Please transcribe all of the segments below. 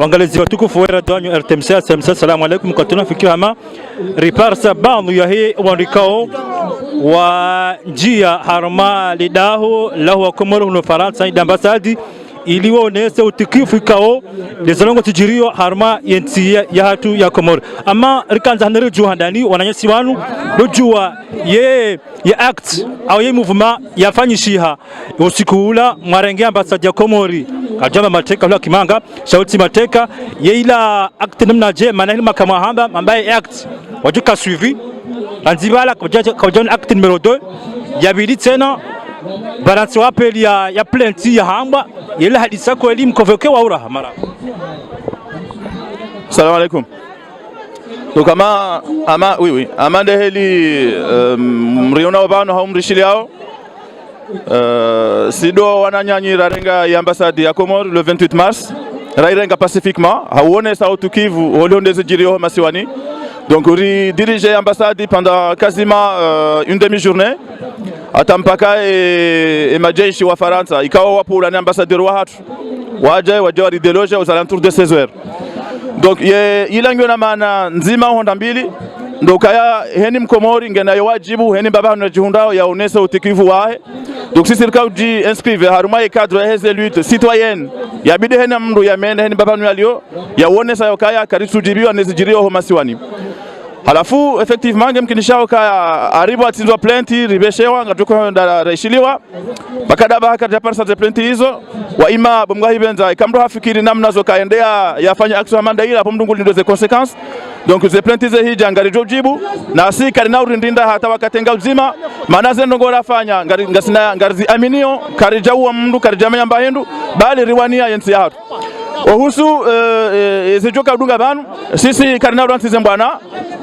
Wangalizi watukufu wa Radio RTMC, assalamu alaikum. Katuna fikira ma riparsa bandu ya hii wandikao wa njia harma lidaho lahu wa Komoro no Faransa ida ambasadi iliwonese utikifu ikao lezalongo tijirio harma yenti ya hatu ya Komoro. Ama rikanza hanere juhandani wananyasi wanu dojua ye act au ye movement yafanyishiha usiku ula mwarenge ambasadi ya Komori kajama mateka hula kimanga shauti mateka ye ila act namna je maana hili makama hamba ambaye act wajuka suivi anzibala kajana act numero 2 yabidi tena balansi wapeli ya plenty ya hamba yela hadisa ko elimu konvoke wa ura mara. Salam alaikum. Donc oui amande heli mriona wabano haumrishili yao sido wananyanyira renga ya ambassade ya Comore le 28 mars rairenga pacifiquement hauone South Kivu holondeze jirio masiwani. Donc on dirige l'ambassade pendant quasiment une demi-journée. Atampaka et majeshi wa Faransa ikawa wapo la ambassadeur wa hatu waje warideloge aux alentours de 16h. Donc ilango na maana nzima honda mbili ndo kaya heni mkomori ngena yawajibu heni baba na jihundao ya onesa utikivu wae. Donc si sirka uji inscrive haruma cadre heze lutte citoyenne yabide heni mndu ya mene heni baba alio ya onesa yokaya karisu jibiwa nezijirio ho masiwani. Halafu effectivement ngemkinishao ka aribu atinzwa plainte ribeshewa ngatuko ndarashiliwa bakada baka japarsa za plainte hizo wa ima bomgahi benza ikamro hafikiri namna zo kaendea yafanya action amanda ila pomdungu lindo ze consequences. Donc ze plainte ze hija ngari jojibu na si karina urindinda hata wakatenga uzima manaze ndongora fanya ngari aminio karijawa mndu karijamanya mbahendu bali riwania yensi hatu ohusu ezejoka dunga banu sisi karina urantize mbwana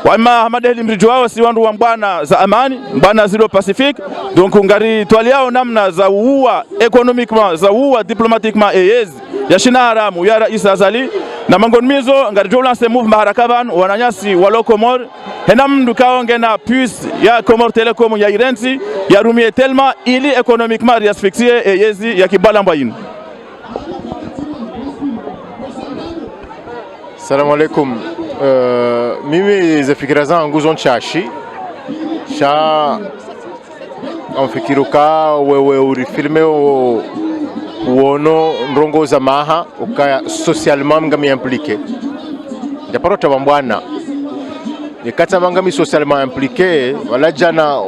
wama hamadeli mrijwao si wandu wa mbwana za amani mbwana zero pacifique. Donc ngari twaliao namna za uwa economiquement za uwa diplomatiquement eyezi yashina haramu ya Rais Azali na mangonmizo ngari jolance mouvement harakaban wananyasi walo Komor hena mndu kaongena puce ya Komor Telecom ya irensi ya rumie telma ili economiquement riasphyxie eyezi ya kibala mbayinu. Salam alaikum. Mimi zafikira zangu nguzo nchashi sha amfikiruka wewe urifilme uono ndongo za maha ukaya socialement ngami impliqué japarota bambwana nikata mangami socialement impliqué wala jana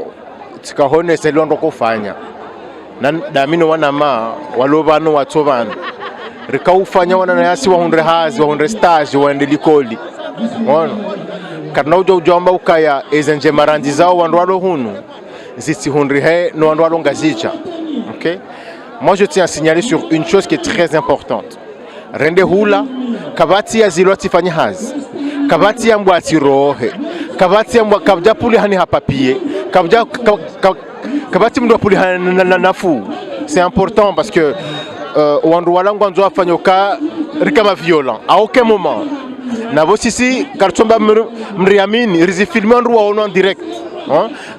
tikahone selondo kufanya na damino wana ma walobano watobana rikaufanya wana nayasi wa hundre hazi wa hundre stage wa ndelikoli mwana karna ujomba ukaya ezenje marandi zao wandwalo hunu ziti hundre he no wandwalo ngazicha. OK, moi je tiens à signaler sur une chose qui est très importante. Rende hula kabati ya ziloti fanya hazi kabati ya mbwati rohe kabati ya kabja puli hani hapapie kabati mdo puli nafu. C'est important parce que wandwala ngwanzo afanyoka rikama violent à aucun moment na vosisi karchomba mriamini rizifilme en direct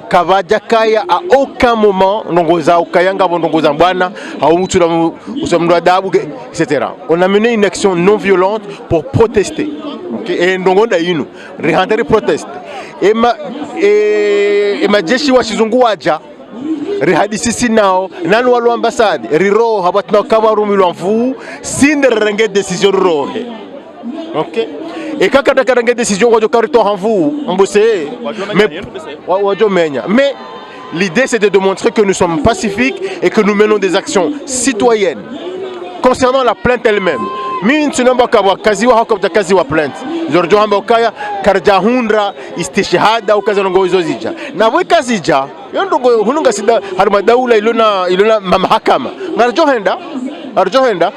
kavaja kaya à aucun moment ndongoza ukayanga ndongoza bwana au mtu na usamndwa dabu etc. On a mené une action non violente pour protester. OK, et ndongonda yinu rihandere protest et majeshi wa shizungu waja rihadisisi nao nanu walu ambassade riro habatna kabaru milwanfu sinde renge décision rohe. OK, et kaka da renge décision wajo karito hanfu mbose mais l'idée c'est de démontrer que nous sommes pacifiques et que nous menons des actions citoyennes concernant la plainte elle-même. Mimi tunaomba kwa kazi wa hako kazi wa plainte zorjo hamba ukaya karja hundra istishhada ukazongo hizo zija na wewe kazija yondo hununga sida harma daula ilona mahakama ngarjo henda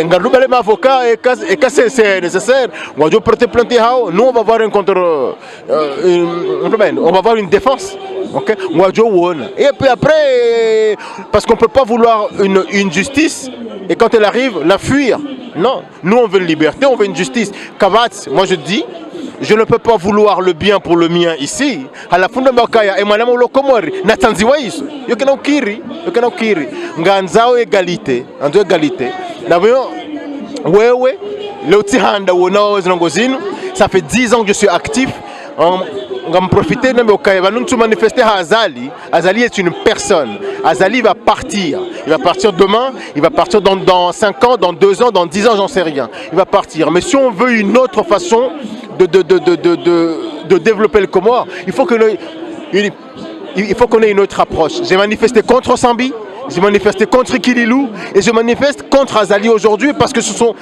ngarubale mavocat et que c'est nécessaire wajo porter plainte hao nous on va avoir un contre on va avoir une défense. OK, wajo wona et puis après parce qu'on peut pas vouloir une justice et quand elle arrive la fuir. Non, nous on veut une liberté, on veut une justice. Kavat, moi je dis, je ne peux pas vouloir le bien pour le mien ici. À la fin de Bakaya et madame Lokomori, Natanziwa iso. Yokena ukiri, nganzao égalité, égalité. wewe leo tihanda wonao zinongozino, ça fait 10 ans que je suis actif. On va me profiter de me manifester à Azali. Azali est une personne. Azali va partir. Il va partir demain, il va partir dans 5 ans, dans 2 ans, dans 10 ans, j'en sais rien. Il va partir. Mais si on veut une autre façon de développer le Comore, il faut qu'on ait une autre approche. J'ai manifesté contre Sambi, j'ai manifesté contre Kililou et je manifeste contre Azali aujourd'hui parce que ce sont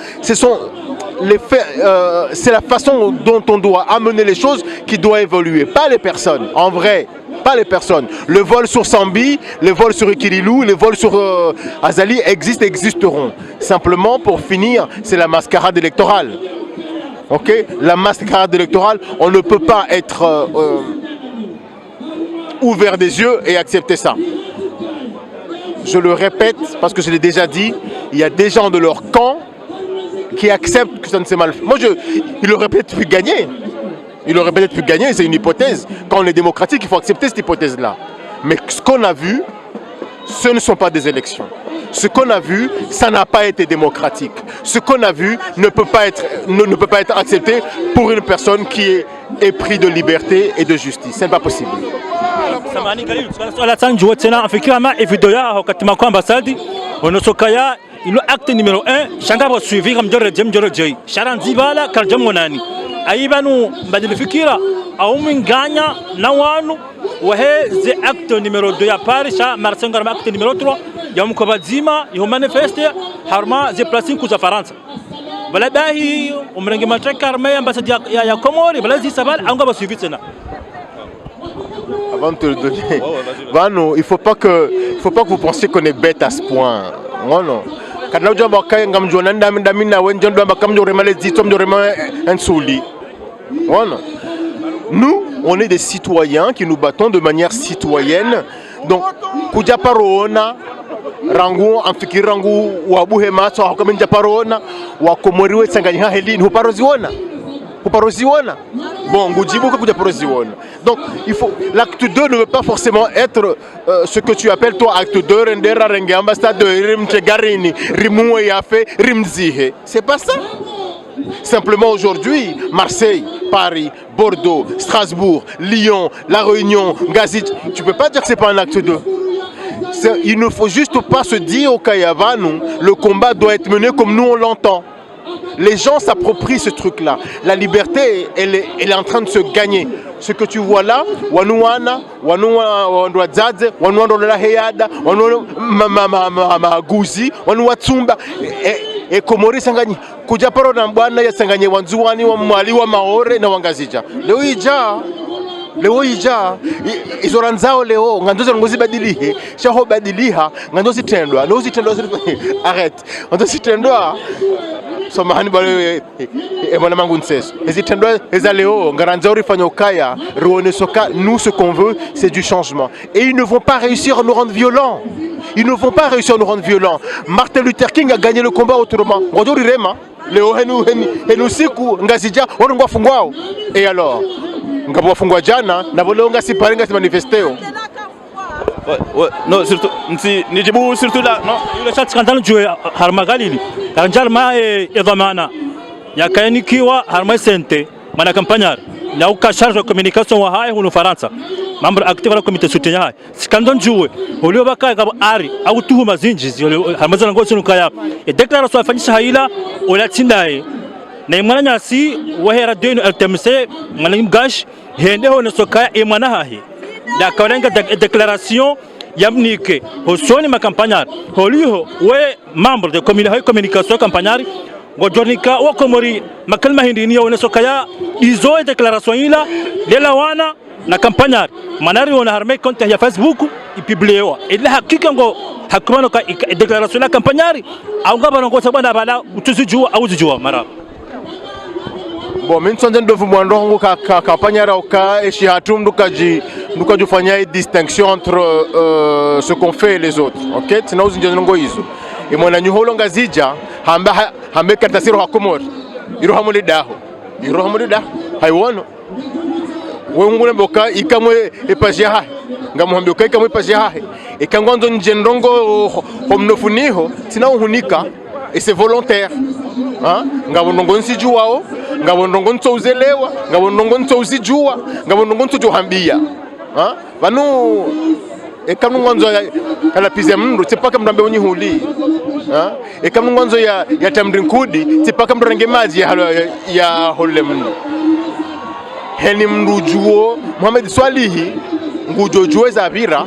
les faits, c'est la façon dont on doit amener les choses qui doit évoluer, pas les personnes, en vrai, pas les personnes. Le vol sur Sambi, le vol sur Ikililou, le vol sur Azali existeront. Simplement, pour finir, c'est la mascarade électorale. Ok, la mascarade électorale, on ne peut pas être ouvert des yeux et accepter ça. Je le répète parce que je l'ai déjà dit, il y a des gens de leur camp qui acceptent que ça ne s'est mal fait. Moi, il aurait peut-être pu gagner. Il aurait peut-être pu gagner, c'est une hypothèse. Quand on est démocratique, il faut accepter cette hypothèse-là. Mais ce qu'on a vu, ce ne sont pas des élections. Ce qu'on a vu, ça n'a pas été démocratique. Ce qu'on a vu ne peut pas être accepté pour une personne qui est épris de liberté et de justice. Ce n'est pas possible. Samahani Khalil, swala tangu tena afikira ma video ya wakati makwa ambasadi onosokaya ilo acte numéro 1 shangabo suivi kam jorre jey sharan zibala karjamo nani ayibanu mbadili fikira au minganya na wanu wahe ze acte numéro 2 ya parisha marsengar ma acte numéro 3 ya mkobadzima yo manifeste harma ze placing ku za Faransa bala dahi umrenge matreka armée ambassade ya Comore bala zi sabal angaba suivi tena. Avant de te le donner, Vano, il ne faut pas que vous pensiez qu'on est bête à ce point. Non, non. Nous, on est des citoyens qui nous battons de manière citoyenne. Donc, Kujaparona, Rangu, Amfiki Rangu, Wabuhema, Sohakamjaparona, Wakomoriwe, Sanganya Helin, Huparoziona. Bon, donc il faut, l'acte 2 ne veut pas forcément être ce que tu appelles toi acte 2, rendera renge ambassade Rimchegarini, Rimoué Yafe, Rimzihe. C'est pas ça. Simplement aujourd'hui, Marseille, Paris, Bordeaux, Strasbourg, Lyon, La Réunion, Gazit, tu peux pas dire que c'est pas un acte 2. Il ne faut juste pas se dire au Kayavanu, le combat doit être mené comme nous on l'entend. Les gens s'approprient ce truc-là. La liberté, elle est en train de se gagner. Ce que tu vois là, Wanouana, Wanouadzadze, Wanouana Heyada, Wanouana Gouzi, Wanouatsumba, et Komori Sangani. Kujaparo Nambwana ya Sangani, Wanzuani, Wamali, Wamaore, na Wangazija. Leo ija izoranzao leo ngandoza ngozi badilihe shaho badiliha ngandozi tendwa arrête ngandozi tendwa samahani bale mwana mangu nseso ezitendwa ezaleo ngaranzao rifanya ukaya ruone soka. Nous ce qu'on veut c'est du changement et ils ne vont pas réussir à nous rendre violents. Ils ne vont pas réussir à nous rendre violents. Martin Luther King a gagné le combat autrement. Ngodori rema leo henu siku ngazija wanongwa fungwao. Et alors ngabo fungwa jana na bolonga si parenga si manifesteo. Non, surtout ni jibu surtout là non ile chat skandal juu harma galili kanjar ma edhamana yakanikiwa harma sente mana kampanyar na uka charge de communication wa hai hunu Faransa membre actif la comité soutien hai skandal juu ulio baka gabo ari au tuhuma zinji harma zana ngosi nukaya e declaration afanyisha haila ola tindai na imana nyasi wahera denu RTMC ngalim gash hende hono sokaya imana hahi da kawalenga déclaration yamnike hosoni makampanyar holiho we membre de communication campagnari ngojornika wa Komori makalma hindini ya sokaya izo déclaration ila lela wana na campagnari manari ona harme compte ya Facebook ipubliewa ila hakika ngo hakumano ka déclaration la campagnari au ngabana ngo sabana bala utuzijua au zijua mara. Bon, mimi ndio ndio mwandongo ka kampanya rauka eshi hatum ndukajufanya distinction entre ce qu'on fait et les autres. OK? Tinauzi ndio ngo hizo. E mwana nyuholo ngazija hambe katasiro hakomori. Irohamuli daho. Haiwono. Wengune boka ikamwe epashia hahe. Ngamuhambi okai kamwe epashia hahe. Ekangwanzo njendongo homnofuniho tinauhunika et c'est volontaire. ngabo ndongo nsijua ngabo ndongo ntsozelewa ngabo ndongo ntsozijua ngabo ndongo ntsojohambia vanu ekamu ngonzo kala pize mndu tipaka mrambe wenye huli ekamu ngonzo ya tamrinkudi tipaka mrange maji ya hole mndu heni mndu juo Mohamed Swalihi ngujojoe zabira.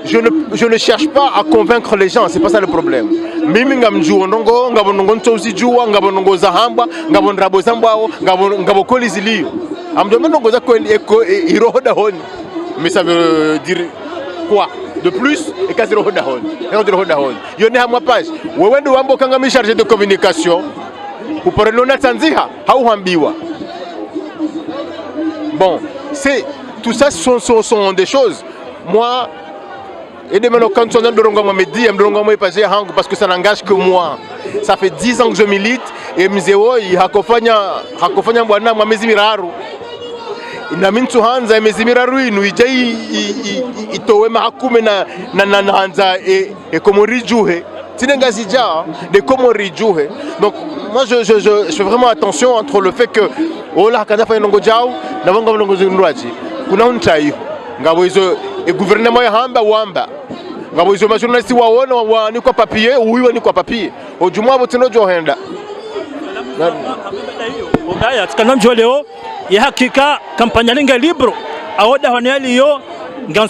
Je ne cherche pas à convaincre les gens, c'est pas ça le problème. Mimi ngamjuo ndongo ngabo ndongo ntozijua ngabo ndongo zahamba ngabo ndrabo zambao ngabo kolizilio amdome ndongo za ko irohoda honi. Mais ça veut dire quoi de plus? Et qu'à zéro hodahon. Yone hamwa page. Wewe ndo wambo kanga mi chargé de communication. Pour l'ona tanziha, hauhambiwa. Bon, c'est tout ça sont des choses. Moi, et de maintenant quand on a me dit, parce que ça n'engage que moi. Ça fait 10 ans que je milite et mzeo hakofanya bwana mwamezi miraru. Na mintu hanza emezimira ruinu ijai itowe mahakume na hanza komori juhe tinenga zija de komori juhe. Donc moi je fais vraiment attention entre le fait que ola hakanda fa ndongo jao na wanga ndongo zinuraji kuna untai ngabo hizo gouvernement ya hamba wamba ngabo hizo majournalist waona wa ni kwa papier uiwa ni kwa papier ojumwa botino johenda Ogaya tukanamjo leo ya hakika kampanya linga libro awoda honeli yo ngan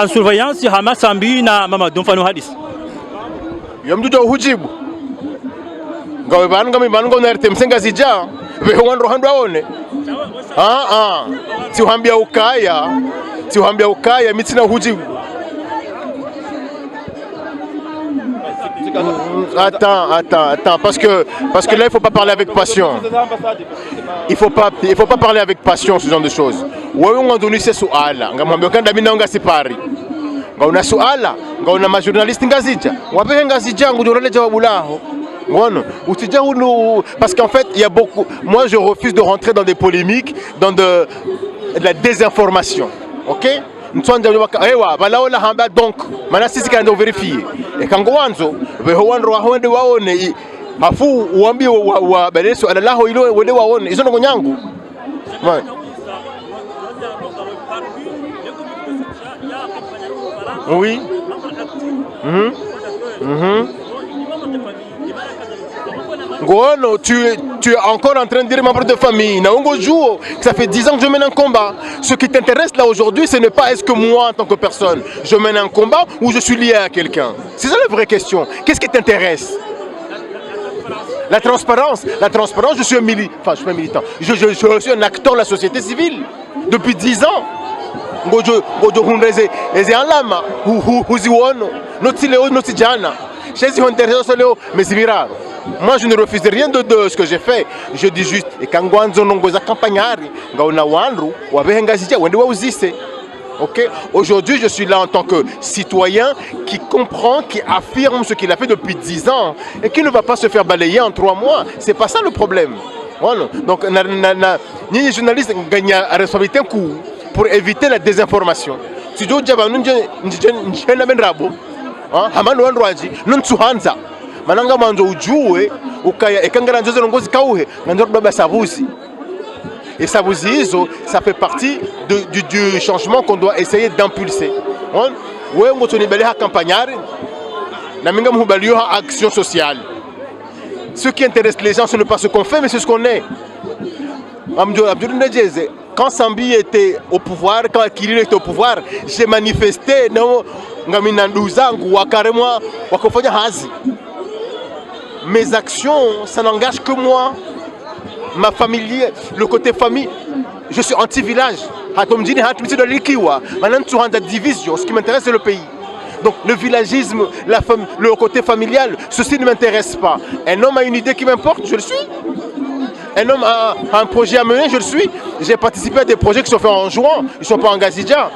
surveillance hama sambi na mama domfano hadis yamduto hujibu ngawe bango na RTMC ngazija behwandro hando aone tiuhambia ukaya mitina hujibu. Attends, parce que là il faut pas parler avec passion. Il faut pas parler avec passion ce genre de choses. Wewe ngondunise suala, ngamwambia kanda mimi naonga sipari. Ngauna suala, ngauna ma journaliste ngazija. Wabe ngazija ngudorele jawabu laho. Ngono, utija hunu parce qu'en fait, il y a beaucoup moi je refuse de rentrer dans des polémiques, dans de la désinformation. OK? Donc, maintenant si c'est qu'on vérifier et quand wanzo wahonde waone afu uambi wa beleso alaho ilo wende waone izo ndo nyangu. Oui. Ngono, tu es encore en train de dire membre de famille. Ça fait 10 ans que je mène un combat. Ce qui t'intéresse là aujourd'hui, ce n'est pas est-ce que moi en tant que personne, je mène un combat ou je suis lié à quelqu'un. C'est ça la vraie question. Qu'est-ce qui t'intéresse? La transparence. La transparence, je suis un militant. Enfin, je suis pas un militant. Je suis un acteur de la société civile. Depuis 10 ans. Moi je ne refuse rien de ce que j'ai fait. Je dis juste et quand OK? Aujourd'hui, je suis là en tant que citoyen qui comprend, qui affirme ce qu'il a fait depuis 10 ans et qui ne va pas se faire balayer en 3 mois. C'est pas ça le problème. Voilà. Donc, les journalistes gagnent la responsabilité pour éviter la désinformation. Si tu dis que mananga manzo ujue ukaya ekangara njozo ngozi kauhe ngandoro baba sabusi et sabusi hizo ça fait partie du changement qu'on doit essayer d'impulser. Wewe ngotoni bale ha campagnari na minga mhubalio ha action sociale. Ce qui intéresse les gens ce n'est pas ce qu'on fait mais c'est ce qu'on est. Abdou Ndjeze, quand Sambi était au pouvoir, quand Kiril était au pouvoir, j'ai manifesté no ngamina nduzangu wakaremwa wakofanya hazi. Mes actions, ça n'engage que moi, ma famille, le côté famille. Je suis anti-village. Comme dit, maintenant tu rentres à division. Ce qui m'intéresse, c'est le pays. Donc le villagisme, le côté familial, ceci ne m'intéresse pas. Un homme a une idée qui m'importe, je le suis. Un homme a un projet à mener, je le suis. J'ai participé à des projets qui sont faits en juin, ils ne sont pas engagés déjà.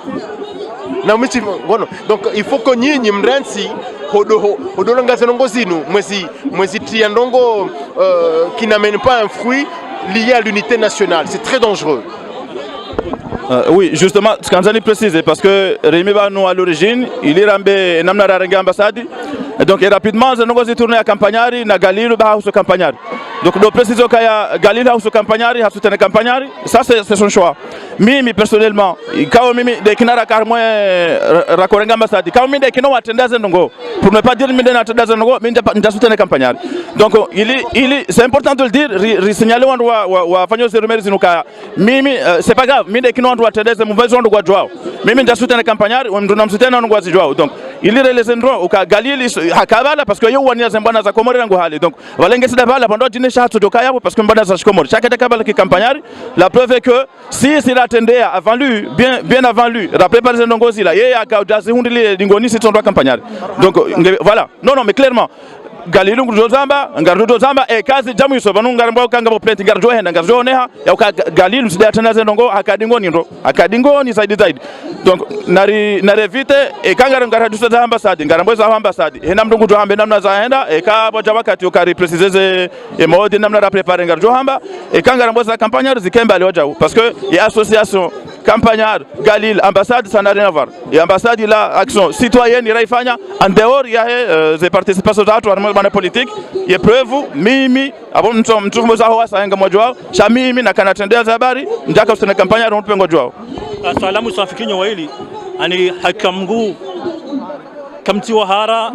Donc il faut que nous mrensi qui n'amène pas un fruit lié à l'unité nationale. C'est très dangereux. Oui, justement, ce qu'on a précisé, parce que Rémi Banou à l'origine, il est rambé Namna Rarenga ambassade, Et donc rapidement je n'ai tourné à Campagnari na Galilou ba hauso Campagnari. Donc do précision kaya Galilou hauso Campagnari ha soutenu Campagnari, ça c'est son choix. Mimi personnellement quand mimi de kinara karmo rakorenga ambasadi quand mimi de kino watendeza ndongo pour ne pas dire mimi de natendeza ndongo mimi nda soutenu Campagnari. Donc c'est important de le dire, signaler wa fanyo zerumeri zinuka mimi c'est pas grave mimi de kino ndo watendeza muvezi ndo kwa Joao. Mimi nda soutenu Campagnari ndo namsoutenu ndo kwa Joao. Donc il est les endroits au Galili hakabala parce que yo wania zembana za Komori ngo hali. Donc valenge sida bala pando dine shatu doka yabo parce que mbana za Komori chaque kabala ki Campagnari. La preuve est que si attendait avant lui bien avant lui rappelez par les ndongozi là yeye akaudazi hundili lingoni si tondo Campagnari. Donc voilà non mais clairement Galilou nguzozamba ngarudo zamba kazi jamu iso banu ngarambo kanga bo plate ngarjo henda ngarjo neha ya Galilou sida tanaze ndongo akadingoni ndo akadingoni zaidi donc narevite kanga ngaradusa za ambassade ngarambo za ambassade hena mndungu to hambe namna za henda ka boja wakati ukari préciser mode namna ra préparer ngarjo hamba kanga ngarambo za Campagnari zikemba alioja parce que il association Campagnari Galil ambassade ça n'a rien à voir et ambassade la action citoyenne iraifanya en dehors il y a des participations d'autres bana politique ye preuve mimi abo mtu mmoja hawa saenga mmoja wao cha mimi na kanatendea habari ndaka usene Campagnari ndo pengo jwao. Salamu safikinyo waili ani hakamgu kamti wahara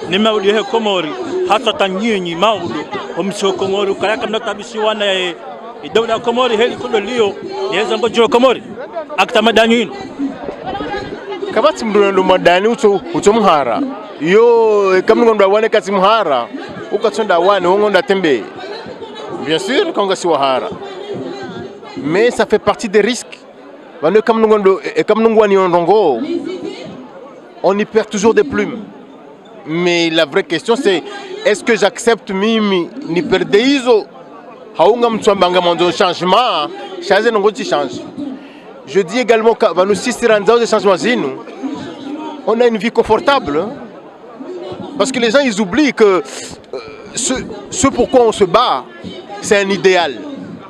ni maudi he Komori hasa tanyinyi maudu omsho Komori kaya kamna tabisi wana dawla Komori heli kundo lio yeza ngojo Komori aktamadani kabati mdundo madani uto muhara yo kamnu ndo wane kati muhara ukatsonda wane ngonda tembe bien sûr quand si wahara mais ça fait partie des risques. On y perd toujours des plumes. Mais la vraie question c'est est-ce que j'accepte mimi ni perdeizo haunga mtswambanga mwanzo changement chaze ngoti change. Je dis également que va nous sister de changement zinu. On a une vie confortable hein? Parce que les gens ils oublient que ce pourquoi on se bat c'est un idéal.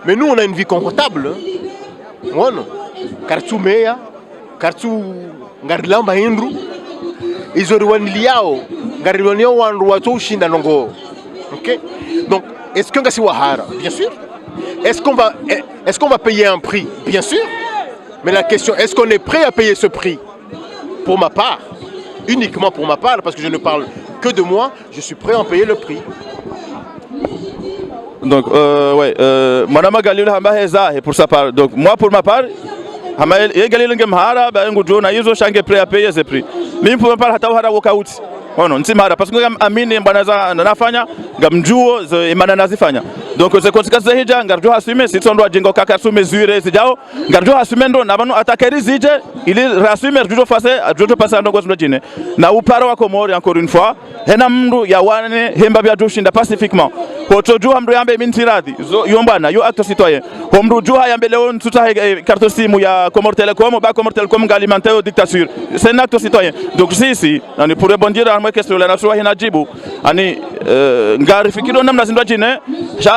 Mais nous on a une vie confortable. Hein? Voilà. Kartu meya, kartu ngarilamba hindru, izoriwani liao, ngarilwani wandu watu ushinda nongo. Ok? Donc, est-ce qu'on va si wahara? Bien sûr. Est-ce qu'on va payer un prix? Bien sûr. Mais la question, est-ce qu'on est prêt à payer ce prix? Pour ma part, uniquement pour ma part, parce que je ne parle que de moi, je suis prêt à en payer le prix. Donc, Madame Galilou Hambaheza, et pour sa part. Donc, moi, pour ma part, Hamael et Galilou Ngemhara, Ngujona, ils ont changé prêt à payer ce prix. Mais pour ma part, Hatawara Walkout. Oh non, Ntimara, parce que Amine Mbanaza Nafanya, Gamjuo, Emana Nazifanya. Donc, c'est conséquence de Hija, Garjo assume, si son doigt Djingo Kakasu mesure, c'est Jao, Garjo assume, Nabano attaquer Zije, il est rassume, Jojo passe à Nogos Lodjine. Na Uparo à Komori, encore une fois, Henamdu, Yawane, Hembabia Jushinda pacifiquement. Hotoju Hamdu Yambe Mintiradi, Yombana, yo acte citoyen. Homdu Juha Yambe Leon, tout ça, Cartosimu, ya Komor Telecom, Ba Komor Telecom, alimentaire aux dictatures. C'est un acte citoyen. Donc, si, pour rebondir à ma question, la nation Hinajibu, Ani, Ngarifikido Namna Zindwajine,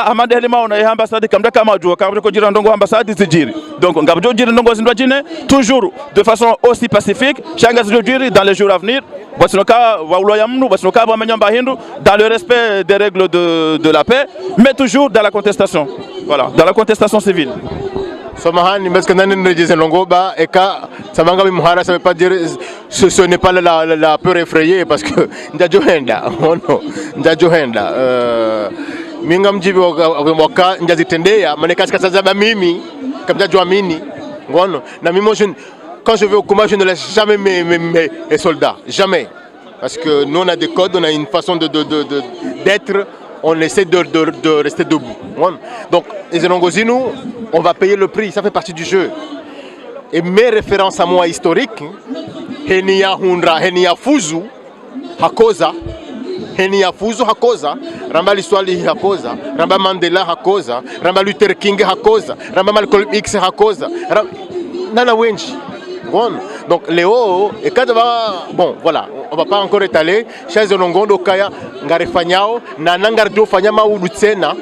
Hamad Helima on a ambassade Kamda Kamadjo, Kamako Girandongo ambassade Zidjiri. Donc Ngabjo Girandongo Zindwajine, toujours de façon aussi pacifique, Changas Jiri dans les jours à venir, Wasnoka, Wauloyamnu, Wasnoka, Bamenyamba Hindu, dans le respect des règles de la paix, mais toujours dans la contestation. Voilà, dans la contestation civile. Somahani, parce que Nanen disait Longoba, et ka Samanga Muhara, ça ne veut pas dire ce n'est pas la peur effrayée, parce que Ndajohenda, oh non, Ndajohenda. Mingam jibi waka njazitendea manekasi kasazaba mimi kabla joamini ngono na mimi quand je vais au combat je ne laisse jamais mes soldats jamais parce que nous on a des codes on a une façon d'être on essaie de rester debout ngono. Donc les Elongozinu on va payer le prix ça fait partie du jeu et mes références à moi historiques Henia Hundra Henia Fuzu Hakoza Henia Fuzu Hakoza, Ramba Liswali Hakoza, Ramba Mandela Hakoza, Ramba Luther King Hakoza, Ramba Malcolm X Hakoza, Nana Wench. Bon. Donc Léo, et quand bon voilà, on va pas encore étaler, chez Onongondo Kaya, Ngarefanyao, Nanangardo Fanyama ou Lutsena,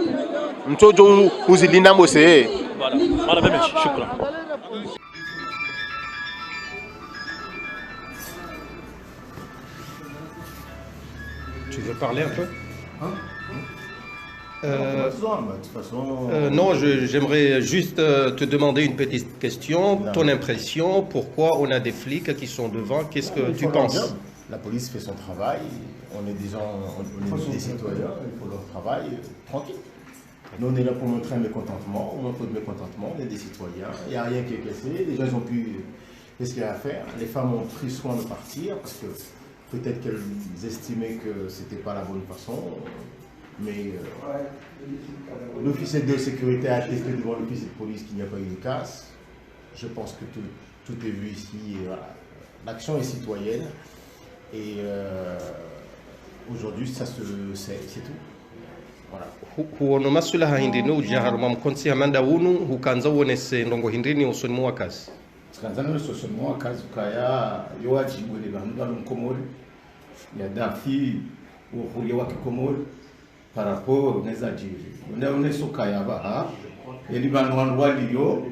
Mtojo Uzilina Mose. Voilà, voilà, Tu veux parler un peu? De toute façon, Non, j'aimerais juste te demander une petite question. Ton impression, pourquoi on a des flics qui sont devant? Qu'est-ce que tu penses? la police fait son travail, on est des gens, on est des citoyens, ils font leur travail tranquille. Nous, on est là pour montrer un mécontentement, on montre le mécontentement, on est des citoyens, il n'y a rien qui est cassé, les gens ils ont pu, qu'est-ce qu'il y a à faire? Les femmes ont pris soin de partir parce que peut-être qu'elles estimaient que c'était pas la bonne façon, mais l'officier de sécurité a attesté devant l'officier de police qu'il n'y a pas eu de casse. Je pense que tout est vu ici, voilà. L'action est citoyenne et aujourd'hui ça se sait, c'est tout. Voilà. Huono masulaha hindini ujaharuma mkonsi hamanda unu hukanza uonese ndongo hindini usoni mwa kazi. Tkanzana usoni mwa kazi kaya yowajibu le bantu balumkomori ya dafi uhurie wa kikomori par rapport neza jiri. Nda soka ya baha eli bantu wanwaliyo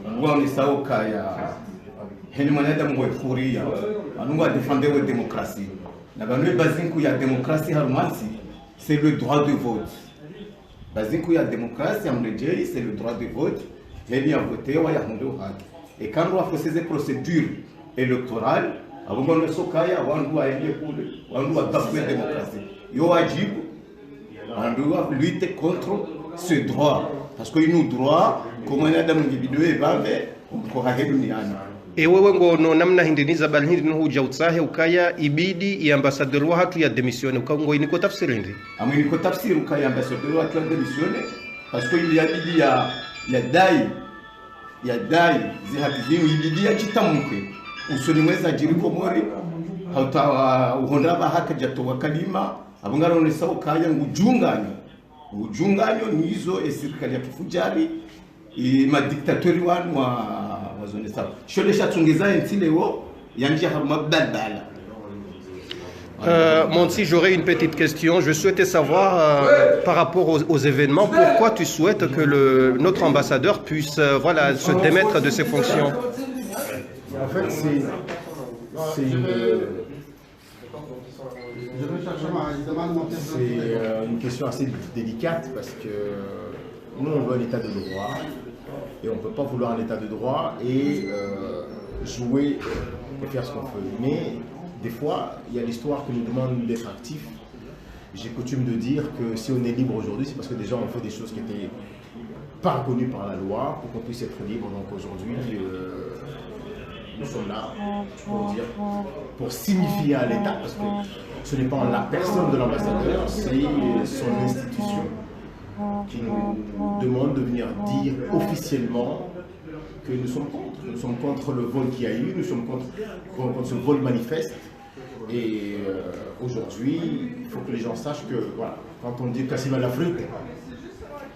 wanwani sauka ya heni manada mwefuria anungwa défendre la démocratie. Na bantu bazinku ya démocratie harumasi c'est le droit de vote. Bazinku ya démocratie amrejei c'est le droit de vote. Heli ya voter wa ya hundo haki. Et quand on a fait ces procédures électorales, avant de sokaya wandu wa elie kule wandu wa bafouer démocratie. Yo wajibu on doit lutter contre ce droit parce que nous droit comme on a dans le vidéo et bave ko haheduniana. Wewe ngono namna hindiniza bali hindi huja utsahe ukaya ibidi ya ambassadeur wa hatu ya démissionner ukango iniko tafsiri hindi amwe iniko tafsiri ukaya ambassadeur wa hatu ya démissionner parce que il y a ibidi ya dai zihatizimu ibidi ya chitamukwe usoni mweza jiri komori hauta uhonda bahaka jato wakalima abungaro ni sawa kaya ujunganyo nizo serikali ya kifujari madiktatori wanu wa zone sawa shole shatungeza ntileo yanjia haruma balbala. Monsi, j'aurais une petite question. Je souhaitais savoir, par rapport aux événements, pourquoi tu souhaites que notre ambassadeur puisse se démettre de ses fonctions? En fait, c'est une question assez délicate parce que nous, on veut un état de droit et on ne peut pas vouloir un état de droit et jouer et faire ce qu'on veut. Mais des fois, il y a l'histoire qui nous demande d'être actifs. J'ai coutume de dire que si on est libre aujourd'hui, c'est parce que déjà on fait des choses qui n'étaient pas reconnues par la loi pour qu'on puisse être libre. Donc aujourd'hui, nous sommes là pour signifier à l'État, parce que ce n'est pas la personne de l'ambassadeur, c'est son institution qui nous demande de venir dire officiellement que nous sommes contre. Nous sommes contre le vol qu'il y a eu, nous sommes contre ce vol manifeste. Et aujourd'hui, il faut que les gens sachent que voilà, quand on dit Kassim à l'Afrique,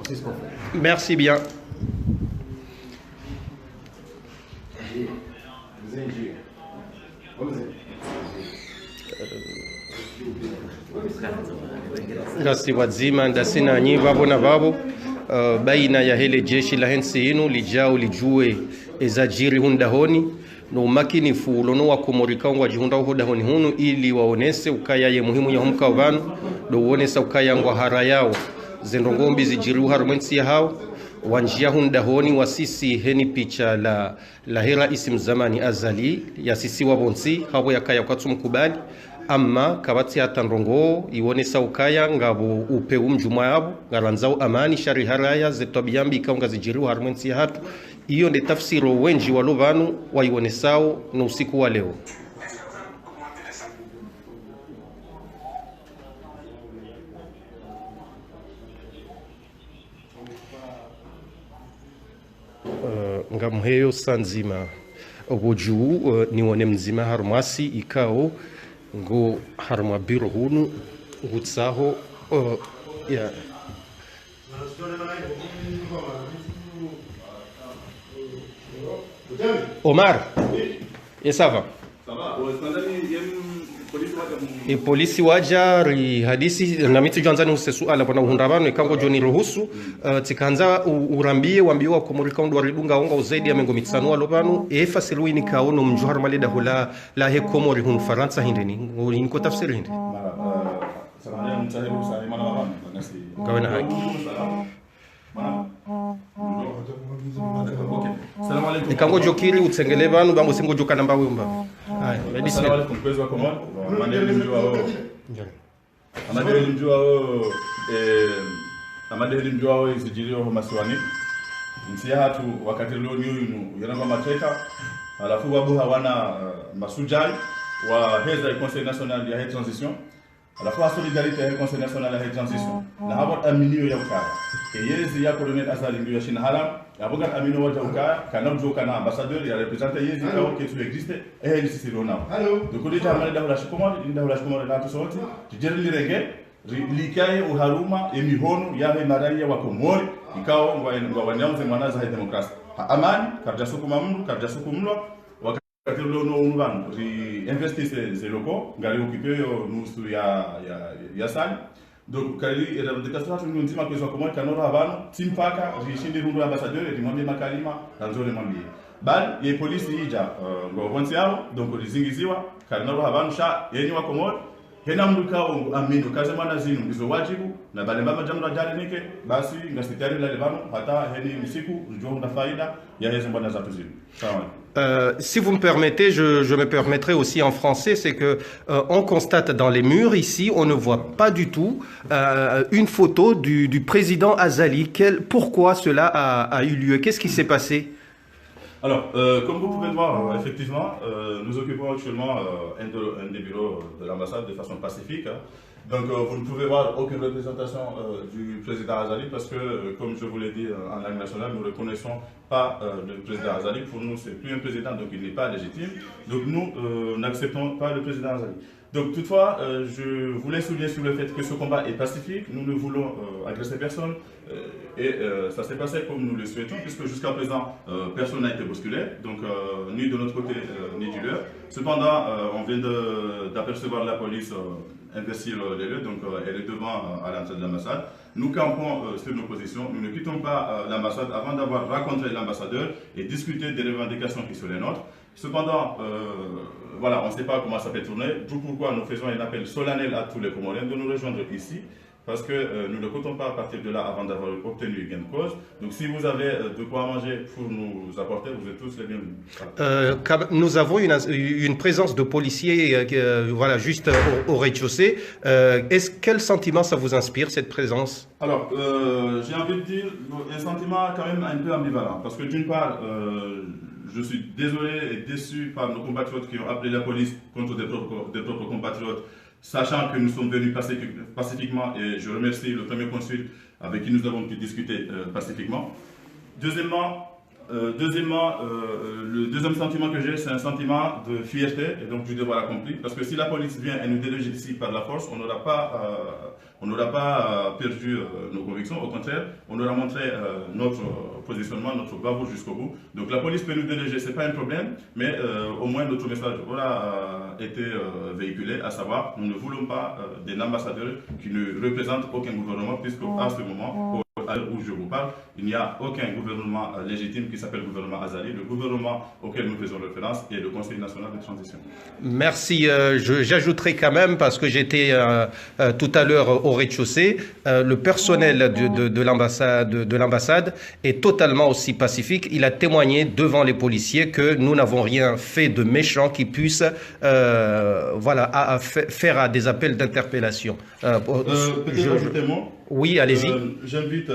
on sait ce qu'on fait. Merci bien. Ngasi wazima ndasina nyi vavo na vavo baina ya hele jeshi la hensi inu lijao lijue ezajiri hundahoni no makinifu ulono wa komorika ngwa jihunda hodahoni hunu ili waonese ukaya ye muhimu ya humka vanu do uonesa ukaya ngwa hara yao zendongombi zijiru harumwensi ya hao wanjia hundahoni wasisi heni picha la hera isim zamani azali ya sisi wabonsi habo yakaya kwa tumkubali ama kabati atandrongo iwonesa ukaya ngabo upe umjuma yabo ngaranzao amani shari haraya zetobiyambi ikaunga zijiru harumwensi ya hatu. Iyo ndi tafsiro wenji wa lovanu waiwonesao na usiku wa leo. Ngamuheyo sanzima obojuu niwone mzima harumasi ikao ngo haruma biro hunu ngutsaho ya Omar, et ça va? Ça va. E polisi waja ri hadisi na mitu janzani usesu ala pana uhundabano ikango joni ruhusu tikanza urambie wambiwa kumurika ndo waridunga onga uzaidi ya mengo mitsanu alobanu fasilu ni kaono mjuhar maleda hula la he komori hun Faransa hindeni ngori ko tafsiri hindi. Gawena haki. Ikango jokiri utsengele banu bango singo joka namba wimba. Haya, bismillah. Assalamu alaikum kwezi wa Komoro. Amadeli mjua wao izijilio masiwani. Nsia hatu wakati leo niyo yananga mateka. Alafu wabu hawana masujai wa heza ya Conseil National ya Transition. Alafu solidarité ya Conseil National ya Transition. Na hapo aminio ya ukaya. Yezi ya Colonel Azali ndio shina haram. Aboga amino waja ukaya kana mjoka na ambassadeur ya représenter yezi kao que tu existe et ici c'est Rona. Donc déjà mal da la shikomoni inda la shikomoni na tusoti. Tijeri lirenge likaye uharuma emihono ya maraia wa Komori ikao ngwa wanyanze mwanaza ya demokrasia. Amani karja sukuma mlu karja sukumlo wakati leo no unvan investir ces locaux ngari occuper nusu ya sali. Donc kali era ndikaswa tungu nzima kwa Komori kanora abantu timpaka rishindi rundu ambassadeur rimwambie makalima kanzole mwambie bali ye polisi ija ngo bonse yao donc lizingiziwa kanora abantu sha yeni wa Komori hena mlukao amino kaze mwana zinu ndizo wajibu na bale mama jambo jari nike basi ngasitari la lebano hata heni misiku njoo na faida ya hizo bwana za zinu. Sawa. Si vous me permettez, je me permettrai aussi en français, c'est que on constate dans les murs ici, on ne voit pas du tout une photo du président Azali. Pourquoi cela a eu lieu? Qu'est-ce qui s'est passé? Alors, comme vous pouvez le voir, effectivement, nous occupons actuellement un des bureaux de l'ambassade de façon pacifique. Donc, vous ne pouvez voir aucune représentation du président Azali parce que, comme je vous l'ai dit en langue nationale, nous ne reconnaissons pas le président Azali. Pour nous, c'est plus un président, donc il n'est pas légitime. Donc, nous n'acceptons pas le président Azali. Donc, toutefois, je voulais souligner sur le fait que ce combat est pacifique. Nous ne voulons agresser personne. Et ça s'est passé comme nous le souhaitons, puisque jusqu'à présent, personne n'a été bousculé, donc ni de notre côté, ni du leur. Cependant, on vient d'apercevoir la police investir les lieux, donc elle est devant à l'entrée de l'ambassade. Nous campons sur nos positions, nous ne quittons pas l'ambassade avant d'avoir rencontré l'ambassadeur et discuté des revendications qui sont les nôtres. Cependant, voilà, on ne sait pas comment ça peut tourner, d'où pourquoi nous faisons un appel solennel à tous les Comoriens de nous rejoindre ici, parce que nous ne comptons pas à partir de là avant d'avoir obtenu gain de cause. Donc si vous avez de quoi manger pour nous apporter, vous êtes tous les bienvenus. Nous avons une présence de policiers voilà, juste au rez-de-chaussée. Quel sentiment ça vous inspire, cette présence? Alors, j'ai envie de dire un sentiment quand même un peu ambivalent, parce que d'une part, je suis désolé et déçu par nos compatriotes qui ont appelé la police contre des propres compatriotes, sachant que nous sommes venus pacifiquement, et je remercie le premier consul avec qui nous avons pu discuter pacifiquement. Deuxièmement, le deuxième sentiment que j'ai, c'est un sentiment de fierté et donc du devoir accompli, parce que si la police vient et nous déloge ici par la force, on n'aura pas perdu nos convictions, au contraire, on aura montré notre positionnement, notre bravoure jusqu'au bout. Donc la police peut nous déloger, ce n'est pas un problème, mais au moins notre message aura été véhiculé, à savoir, nous ne voulons pas des ambassadeurs qui ne représentent aucun gouvernement, puisque à ce moment, à l'heure où je vous parle, il n'y a aucun gouvernement légitime qui s'appelle gouvernement Azali. Le gouvernement auquel nous faisons référence est le Conseil national de transition. Merci. J'ajouterai quand même, parce que j'étais tout à l'heure au rez-de-chaussée, le personnel de l'ambassade est totalement aussi pacifique. Il a témoigné devant les policiers que nous n'avons rien fait de méchant qui puisse voilà, faire des appels d'interpellation. Peut-être ajouter un mot. Oui, allez-y. J'invite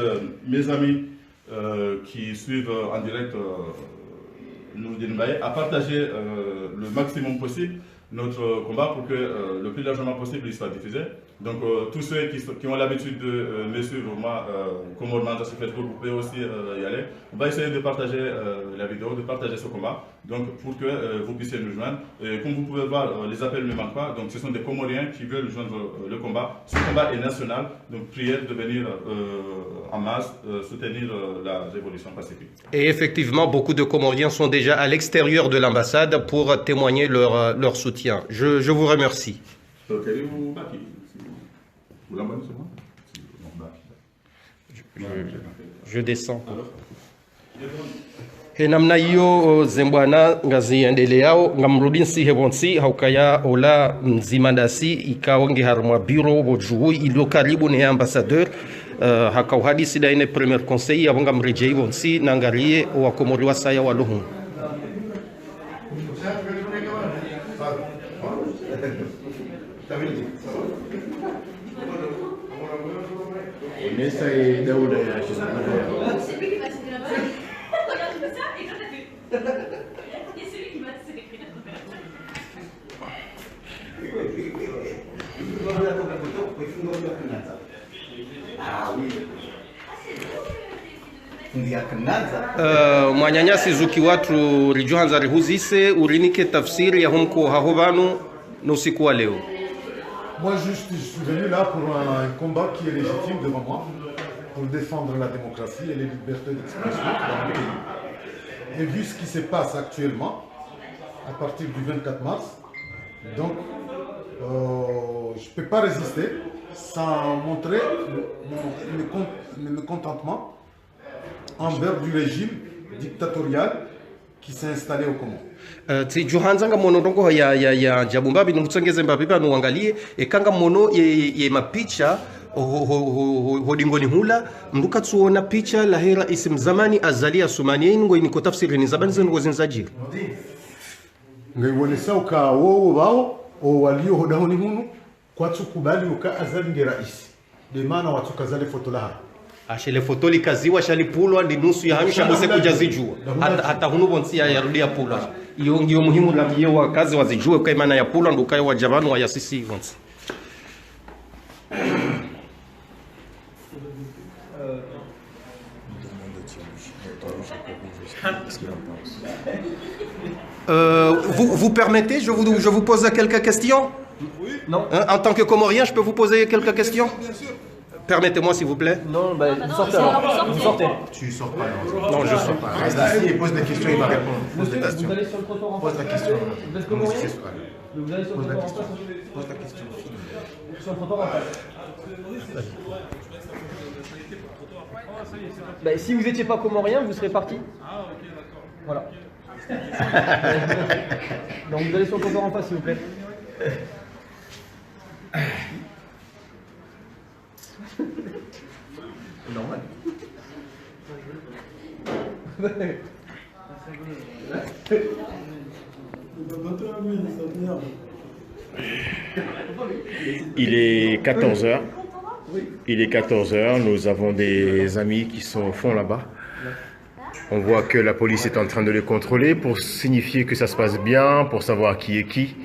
mes amis qui suivent en direct Noureddine Mbaye à partager le maximum possible notre combat pour que le plus largement possible il soit diffusé. Donc tous ceux qui ont l'habitude de me suivre, moi, comme on demande sur Facebook, vous pouvez aussi y aller. On va essayer de partager la vidéo, de partager ce combat, donc pour que vous puissiez nous joindre. Et comme vous pouvez voir, les appels ne manquent pas, donc ce sont des Comoriens qui veulent joindre le combat. Ce combat est national, donc prière de venir en masse soutenir la révolution pacifique. Et effectivement, beaucoup de Comoriens sont déjà à l'extérieur de l'ambassade pour témoigner leur soutien. Je vous remercie. Je descends. namna hiyo zembwana ngaziendeleao ngamrudi nsihe bonsi haukaya ola mzimandasi ikaonge harmwa biro bojuhui ilo karibu ne ambassadeur hakauhadisi da ine premier conseil abonga mrejei bonsi nangarie wakomori wasaya waluhu Nessa e Dauda ya mwanyanyasi zuki watu rijuhanza rihuzise urinike tafsiri ya humko hahovanu nusiku wa leo. Moi, je suis venu là pour un combat qui est légitime devant moi, pour défendre la démocratie et les libertés d'expression dans le pays. Et vu ce qui se passe actuellement, à partir du 24 mars, donc je ne peux pas résister sans montrer mon mécontentement envers du régime dictatorial qui s'est installé au Congo. Ti juhanzanga mono ndongo ya jabumbabi numutsongeze mbabibi anuangalie ekanga mono ye mapicha hodingoni hula mduka tsuona picha la hera isim zamani azalia sumani ngo iniko tafsiri ni zabani zengo zinzajiri ngaiwonesa uka wowo bao o walio hodahoni hunu kwa tukubali uka azali nge rais de maana watu kazale foto la ashele foto likaziwa shalipulwa ndi nusu ya hamisha bose kujazijua hata hunu bonsi ya yarudia pulwa iyo ndio muhimu la mjeo wa kazi wazijue kwa maana ya pulwa ndo kai wa jabanu wa yasisi bonsi. Vous permettez, je vous pose quelques questions? Oui. Non. En tant que Comorien, je peux vous poser quelques questions? Bien sûr. Permettez-moi, s'il vous plaît. Non, bah, vous sortez alors. Vous sortez. Tu sors pas. Non, je sors pas. Reste ici et pose des questions, il va répondre. Pose des questions. Vous allez sur le trottoir en face. Pose la question. Vous êtes Comorien? Vous allez sur le Pose la trottoir en question. face. Pose la question. Sur le trottoir en face. Bah, si vous n'étiez pas Comorien, vous serez parti. Ah, ok, d'accord. Voilà. Donc vous allez sur le trottoir en face, s'il vous plaît. Normal. Il est 14h. Il est 14h. Nous avons des amis qui sont au fond là-bas. On voit que la police est en train de les contrôler pour signifier que ça se passe bien, pour savoir qui est qui.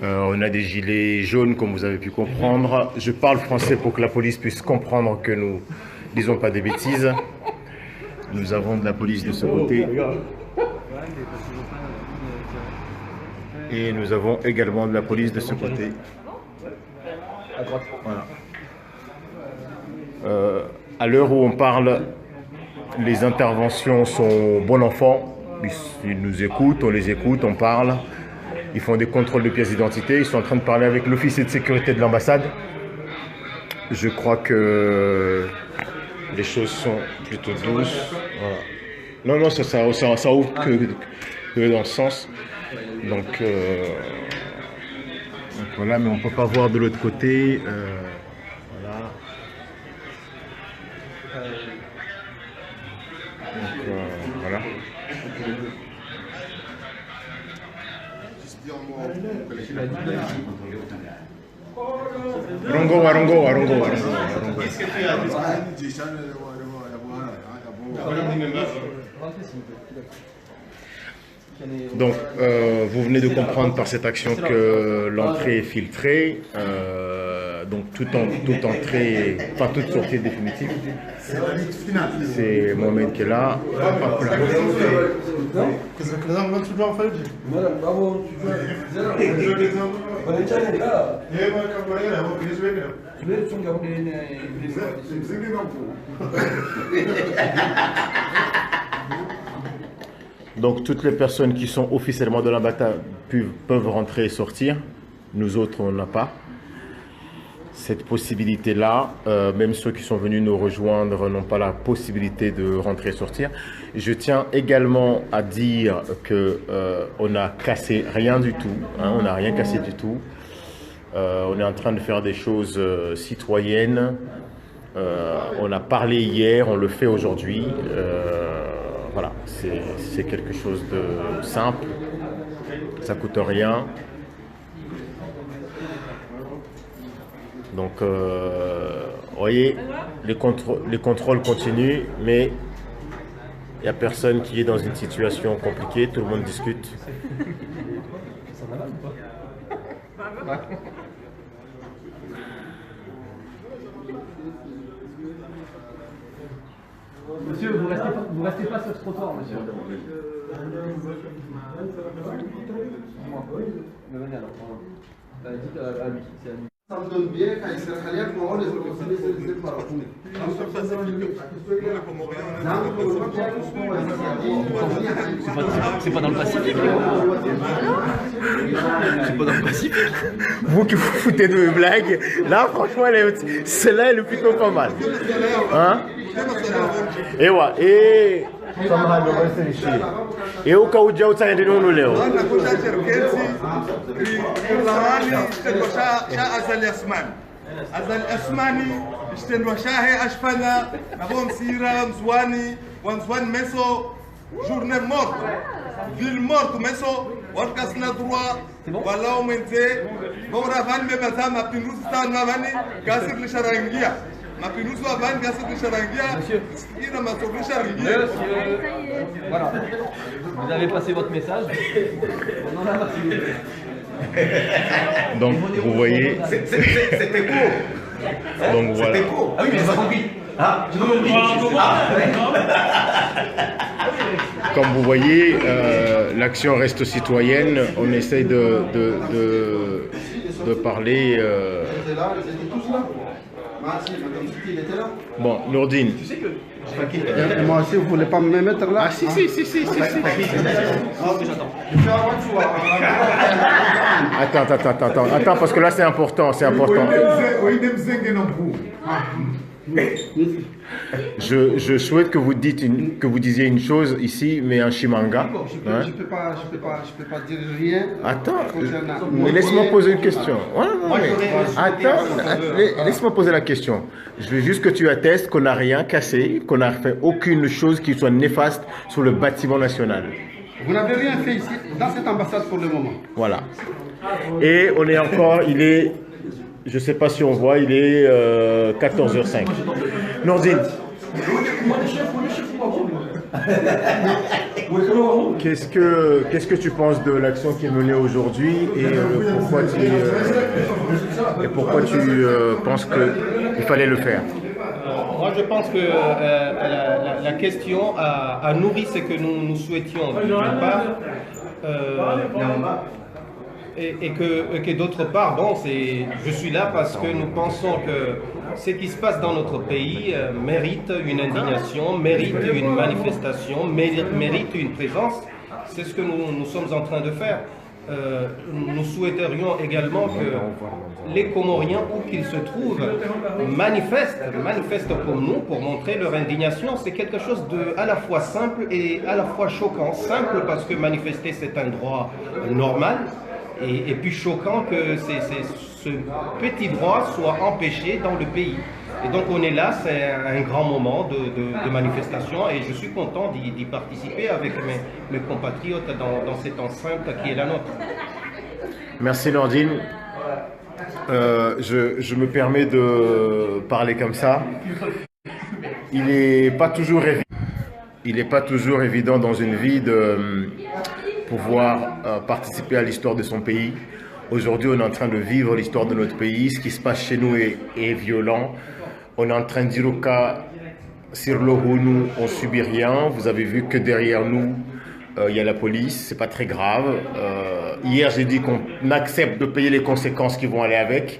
On a des gilets jaunes, comme vous avez pu comprendre. Je parle français pour que la police puisse comprendre que nous ne disons pas des bêtises. Nous avons de la police de ce côté. Et nous avons également de la police de ce côté. Voilà. À l'heure où on parle, les interventions sont bon enfant. Ils nous écoutent, on les écoute, on parle. Ils font des contrôles de pièces d'identité. Ils sont en train de parler avec l'officier de sécurité de l'ambassade. Je crois que les choses sont plutôt douces. Voilà. Non, non, ça ouvre que dans ce sens. Donc voilà, mais on ne peut pas voir de l'autre côté. Voilà. Donc voilà. Arongo. Donc, vous venez de comprendre par cette action que l'entrée est filtrée. Donc, toute sortie est définitive. C'est Mohamed qui est là. Donc toutes les personnes qui sont officiellement de l'ambassade peuvent rentrer et sortir. Nous autres, on n'a pas. cette possibilité-là. Même ceux qui sont venus nous rejoindre n'ont pas la possibilité de rentrer et sortir. Je tiens également à dire qu'on n'a cassé rien du tout, hein, on n'a rien cassé du tout. On est en train de faire des choses citoyennes. On a parlé hier, on le fait aujourd'hui. Voilà, c'est quelque chose de simple, ça coûte rien. Donc, vous voyez, les contrôles continuent, mais il n'y a personne qui est dans une situation compliquée, tout le monde discute. Monsieur, vous restez pas sur ce trottoir, monsieur. Mais venez alors. Dites à lui, c'est à lui. Ça me donne bien quand il sera Khalia pour avoir les opportunités de se faire. C'est pas dans le Pacifique. C'est pas dans le Pacifique. Vous qui vous foutez de mes blagues, là franchement, celle-là elle est plutôt pas mal. Hein? Et ouais, et et au cas où Dieu t'a aidé nous Léo. Azal Asmani, Stenwa Shahe Ashfana, Nabon Sira, Mzwani, Wanzwan Meso, journée morte, ville morte Meso, Warkas na droit, voilà aumenté, Boravan Bebata, Mapinus Tanavani, Gasser le Charangia. Mapinus Avan, Gasser le Charangia, Ira Mato le Charangia. Voilà, vous avez passé votre message. On en a reçu. Donc vous voyez, C'était court. Donc voilà. C'était court. Ah oui, mais j'ai pas compris. Ah, j'ai pas compris. Comme vous voyez, l'action reste citoyenne. On essaye de parler. Bon, Nourdine. Moi aussi, vous ne voulez pas me mettre là? Ah si. Attends, parce que là c'est important, Je souhaite que vous disiez une chose ici, mais en Chimanga. Je peux pas dire rien. Attends, mais laisse-moi poser une question. Attends, laisse-moi poser la question. Je veux juste que tu attestes qu'on n'a rien cassé, qu'on n'a fait aucune chose qui soit néfaste sur le bâtiment national. Vous n'avez rien fait ici, dans cette ambassade pour le moment. Voilà. Et on est encore, il est, je ne sais pas si on voit, il est 14h05. Nourdine. Qu'est-ce que tu penses de l'action qui est menée aujourd'hui et pourquoi tu penses qu'il fallait le faire? Moi, je pense que la question a nourri ce que nous souhaitions d'une part, et que d'autre part, bon, je suis là parce que nous pensons que ce qui se passe dans notre pays mérite une indignation, mérite une manifestation, mérite une présence. C'est ce que nous sommes en train de faire. Nous souhaiterions également que les Comoriens, où qu'ils se trouvent, manifestent comme nous pour montrer leur indignation. C'est quelque chose de à la fois simple et à la fois choquant. Simple parce que manifester c'est un droit normal, et puis choquant que ce petit droit soit empêché dans le pays. Et donc on est là, c'est un grand moment de manifestation et je suis content d'y participer avec mes compatriotes dans cette enceinte qui est la nôtre. Merci Nordine. Je me permets de parler comme ça. Il n'est pas toujours évident dans une vie de pouvoir participer à l'histoire de son pays. Aujourd'hui, on est en train de vivre l'histoire de notre pays. Ce qui se passe chez nous est violent. On est en train de dire au cas, sur l'Ohunu, on ne subit rien. Vous avez vu que derrière nous, il y a la police. C'est pas très grave. Hier, j'ai dit qu'on accepte de payer les conséquences qui vont aller avec.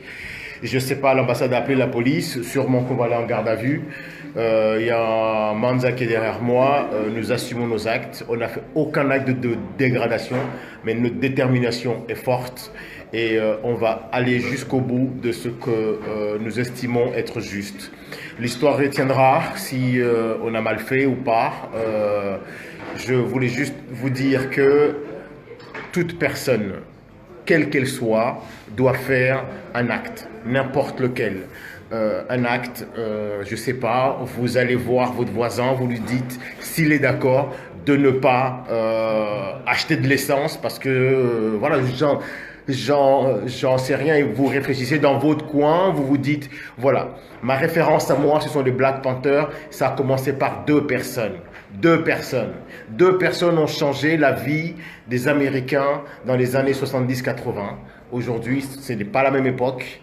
Je ne sais pas, l'ambassade a appelé la police, sûrement qu'on va aller en garde à vue. Il y a un Manza qui est derrière moi, nous assumons nos actes. On n'a fait aucun acte de dégradation, mais notre détermination est forte et on va aller jusqu'au bout de ce que nous estimons être juste. L'histoire retiendra si on a mal fait ou pas. Je voulais juste vous dire que toute personne, quelle qu'elle soit, doit faire un acte, n'importe lequel. Un acte, je ne sais pas, vous allez voir votre voisin, vous lui dites s'il est d'accord de ne pas acheter de l'essence parce que, voilà, j'en sais rien et vous réfléchissez dans votre coin, vous vous dites, voilà, ma référence à moi, ce sont les Black Panthers, ça a commencé par 2 personnes. 2 personnes. 2 personnes ont changé la vie des Américains dans les années 70-80. Aujourd'hui, ce n'est pas la même époque,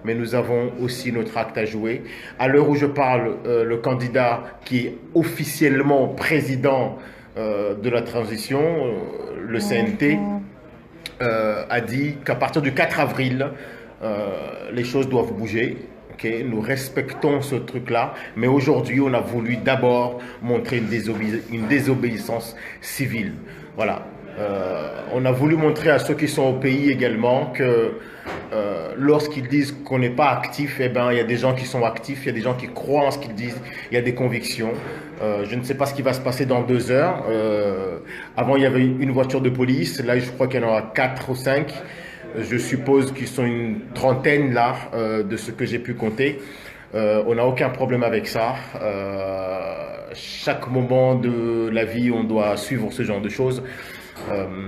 mais nous avons aussi notre acte à jouer. À l'heure où je parle, le candidat qui est officiellement président de la transition, le CNT, a dit qu'à partir du 4 avril, les choses doivent bouger. Okay, nous respectons ce truc-là, mais aujourd'hui, on a voulu d'abord montrer une désobéissance civile. Voilà. On a voulu montrer à ceux qui sont au pays également que lorsqu'ils disent qu'on n'est pas actif, eh ben, il y a des gens qui sont actifs, il y a des gens qui croient en ce qu'ils disent, il y a des convictions. Je ne sais pas ce qui va se passer dans 2 heures. Avant, il y avait une voiture de police. Là, je crois qu'il y en aura 4 ou 5. Je suppose qu'ils sont une trentaine là, de ce que j'ai pu compter. On n'a aucun problème avec ça. Chaque moment de la vie, on doit suivre ce genre de choses.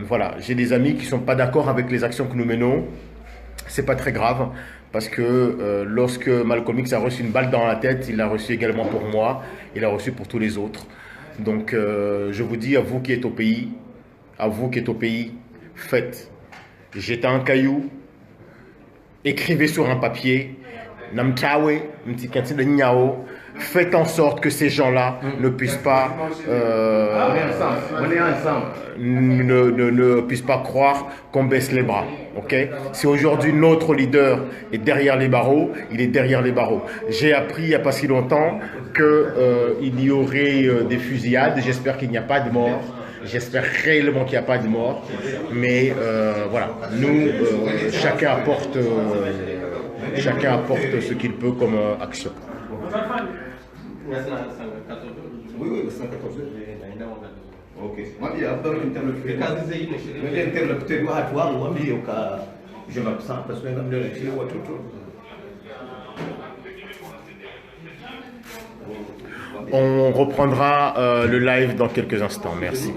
Voilà, j'ai des amis qui ne sont pas d'accord avec les actions que nous menons. C'est pas très grave parce que lorsque Malcolm X a reçu une balle dans la tête, il l'a reçu également pour moi, il l'a reçu pour tous les autres. Donc je vous dis à vous qui êtes au pays, faites. Jetez un caillou, écrivez sur un papier, faites en sorte que ces gens-là ne puissent pas ne puissent pas croire qu'on baisse les bras. Okay? Si aujourd'hui notre leader est derrière les barreaux, il est derrière les barreaux. J'ai appris il n'y a pas si longtemps qu'il y aurait des fusillades. J'espère qu'il n'y a pas de mort. J'espère réellement qu'il n'y a pas de mort. Mais voilà, nous, chacun apporte ce qu'il peut comme action. Oui, c'est 14 heures. Ok. Moi, il y a un interlocuteur, je m'absente parce que on reprendra le live dans quelques instants. Merci.